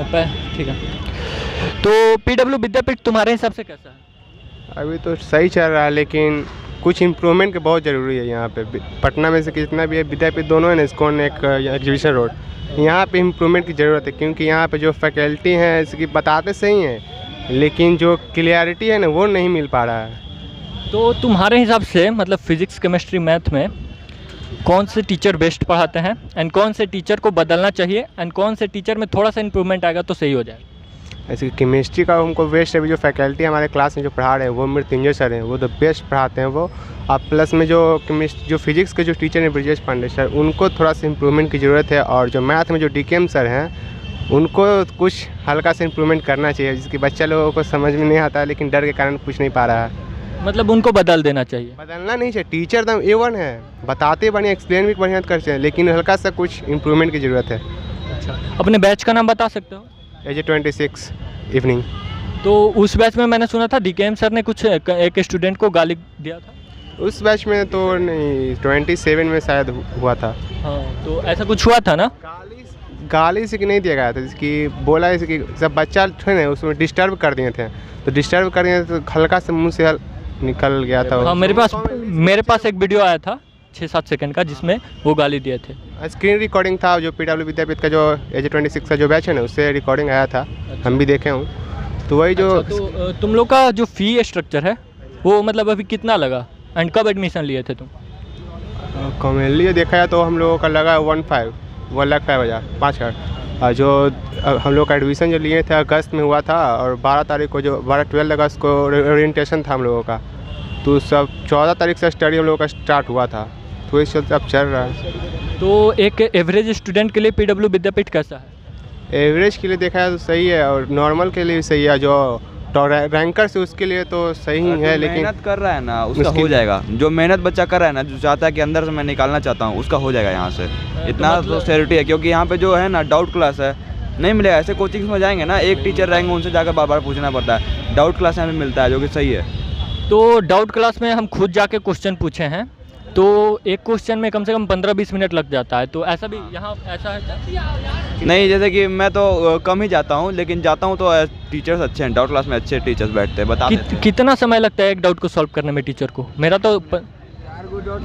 ठीक है। तो पीडब्ल्यू विद्यापीठ तुम्हारे हिसाब से कैसा है? अभी तो सही चल रहा है, लेकिन कुछ इम्प्रूवमेंट की बहुत ज़रूरी है यहाँ पे। पटना में से कितना भी है विद्यापीठ दोनों है ना, इस्कॉन एक एग्जीबिशन रोड, यहाँ पे इम्प्रूवमेंट की ज़रूरत है। क्योंकि यहाँ पे जो फैकल्टी हैं इसकी बताते सही हैं, लेकिन जो क्लियरिटी है ना वो नहीं मिल पा रहा है। तो तुम्हारे हिसाब से मतलब फिजिक्स केमिस्ट्री मैथ में कौन से टीचर बेस्ट पढ़ाते हैं एंड कौन से टीचर को बदलना चाहिए एंड कौन से टीचर में थोड़ा सा इम्प्रूवमेंट आएगा तो सही हो जाएगा? ऐसे केमिस्ट्री का हमको बेस्ट अभी जो फैकल्टी हमारे क्लास में जो पढ़ा रहे हैं वो मृत्युंजय सर हैं, वो तो बेस्ट पढ़ाते हैं वो। और प्लस में जो फिजिक्स के जो टीचर हैं ब्रजेश पांडे सर, उनको थोड़ा सा इम्प्रूवमेंट की ज़रूरत है। और जो मैथ में जो डीकेएम सर हैं उनको कुछ हल्का सा इम्प्रूवमेंट करना चाहिए, जिसकी बच्चा लोगों को समझ में नहीं आता है, लेकिन डर के कारण पूछ नहीं पा रहा है। मतलब उनको बदल देना चाहिए? बदलना नहीं चाहिए, टीचर एकदम A1 है, बताते बढ़िया, एक्सप्लेन भी बढ़िया करते हैं, लेकिन हल्का सा कुछ इम्प्रूवमेंट की ज़रूरत है। अच्छा, अपने बैच का नाम बता सकते हो? AJ26 evening. तो उस बैच में मैंने सुना था डीकेएम सर ने कुछ एक स्टूडेंट को गाली दिया था। उस बैच में तो नहीं, 27 में शायद हुआ था। हाँ, तो ऐसा कुछ हुआ था ना? गाली से कि नहीं दिया गया था, जिसकी बोला है कि सब बच्चा थे ना उसमें डिस्टर्ब कर दिए थे, तो डिस्टर्ब कर दिए तो हल्का से मुंह से निकल गया था। हाँ, मेरे पास एक वीडियो आया था 6-7 सेकंड का जिसमें वो गाली दिए थे। स्क्रीन रिकॉर्डिंग था, जो पीडब्ल्यू विद्यापीठ का जो AJ26 का जो बैच है ना उससे रिकॉर्डिंग आया था। हम भी देखे हूँ, तो वही जो तो तुम लोग का जो फ़ी स्ट्रक्चर है वो मतलब अभी कितना लगा एंड कब एडमिशन लिए थे तुम? कॉमनली देखा जाए तो हम लोगों का लगा 1,05,000 और जो हम लोग का एडमिशन जो लिए थे अगस्त में हुआ था, और 12 तारीख को जो 12 अगस्त को ओरिएंटेशन था हम लोगों का, तो सब 14 तारीख से स्टडी हम लोगों का स्टार्ट हुआ था, तो इस चलते अब चल रहा है। तो एक एवरेज स्टूडेंट के लिए पीडब्ल्यू विद्यापीठ कैसा है? एवरेज के लिए देखा जाए तो सही है, और नॉर्मल के लिए भी सही है। जो रैंकर से उसके लिए तो सही ही है, लेकिन मेहनत कर रहा है ना उसका हो जाएगा। जो मेहनत बच्चा कर रहा है ना, जो चाहता है कि अंदर से मैं निकालना चाहता हूँ, उसका हो जाएगा यहाँ से। इतना तो सिक्योरिटी है, क्योंकि यहाँ पे जो है ना डाउट क्लास है, नहीं मिलेगा। ऐसे कोचिंग्स में जाएंगे ना, एक टीचर रहेंगे, उनसे जाकर बार बार पूछना पड़ता है। डाउट क्लास यहाँ पे मिलता है, जो कि सही है। तो डाउट क्लास में हम खुद जाके क्वेश्चन पूछे हैं, तो एक क्वेश्चन में कम से कम 15-20 मिनट लग जाता है, तो ऐसा भी यहाँ ऐसा है? नहीं, जैसे कि मैं तो कम ही जाता हूँ, लेकिन जाता हूँ तो टीचर्स अच्छे हैं, डाउट क्लास में अच्छे टीचर्स बैठते हैं, बता देते हैं। कितना समय लगता है एक डाउट को सॉल्व करने में टीचर को? मेरा तो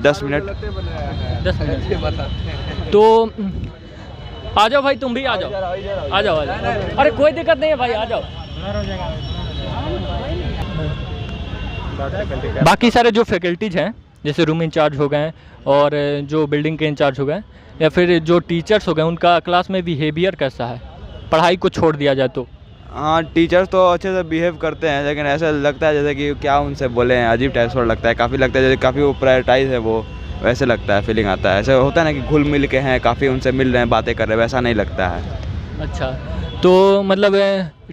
10 मिनट। 10 मिनट। तो आ जाओ भाई, तुम भी आ जाओ, आ जाओ, आ जाओ। अरे कोई दिक्कत नहीं है भाई, आ जाओ। बाकी सारे जो फैकल्टीज हैं, जैसे रूम इंचार्ज हो गए और जो बिल्डिंग के इंचार्ज हो गए या फिर जो टीचर्स हो गए, उनका क्लास में बिहेवियर कैसा है, पढ़ाई को छोड़ दिया जाए तो? हाँ, टीचर्स तो अच्छे से बिहेव करते हैं, लेकिन ऐसा लगता है जैसे कि क्या उनसे बोले हैं, अजीब टाइप से लगता है। काफ़ी लगता है जैसे काफ़ी वो प्रायोरिटाइज है, वो वैसे लगता है, फीलिंग आता है। ऐसे होता है ना कि घुल मिल के हैं, काफ़ी उनसे मिल रहे हैं, बातें कर रहे हैं, वैसा नहीं लगता है। अच्छा, तो मतलब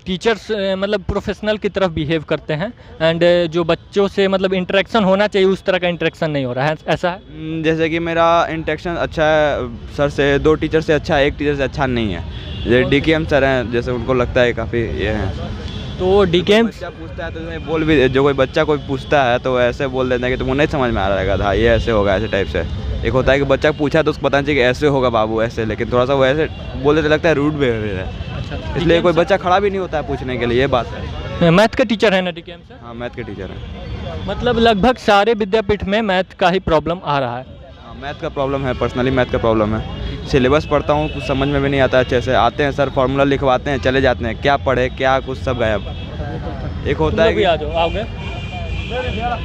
टीचर्स मतलब प्रोफेशनल की तरफ बिहेव करते हैं एंड जो बच्चों से मतलब इंटरेक्शन होना चाहिए उस तरह का इंटरेक्शन नहीं हो रहा है, ऐसा है? जैसे कि मेरा इंटरेक्शन अच्छा है सर से, 2 टीचर से अच्छा है, 1 टीचर से अच्छा नहीं है। जैसे डीकेएम सर हैं, जैसे उनको लगता है काफ़ी ये हैं। तो डीकेएम बच्चा पूछता है तो बोल भी, जो कोई बच्चा कोई पूछता है तो ऐसे बोल देते हैं कि तुमको नहीं समझ में आ रहा था, ये ऐसे होगा, ऐसे टाइप से। एक होता है कि बच्चा पूछा तो उसको पता नहीं चाहिए कि ऐसे होगा बाबू, ऐसे, लेकिन थोड़ा सा वो ऐसे बोल देते, लगता है रूड बिहेवियर है। अच्छा, इसलिए कोई बच्चा खड़ा भी नहीं होता है पूछने के लिए, ये बात है। मैथ के टीचर है ना डीकेएम सर? हाँ, मैथ के टीचर हैं। मतलब लगभग सारे विद्यापीठ में मैथ का ही प्रॉब्लम आ रहा है। हाँ, मैथ का प्रॉब्लम है, पर्सनली मैथ का प्रॉब्लम है। सिलेबस पढ़ता हूँ, कुछ समझ में भी नहीं आता अच्छे से। आते हैं सर, फार्मूला लिखवाते हैं, चले जाते हैं, क्या पढ़े क्या कुछ सब गायब। एक होता है कि आ जाओ, आओगे।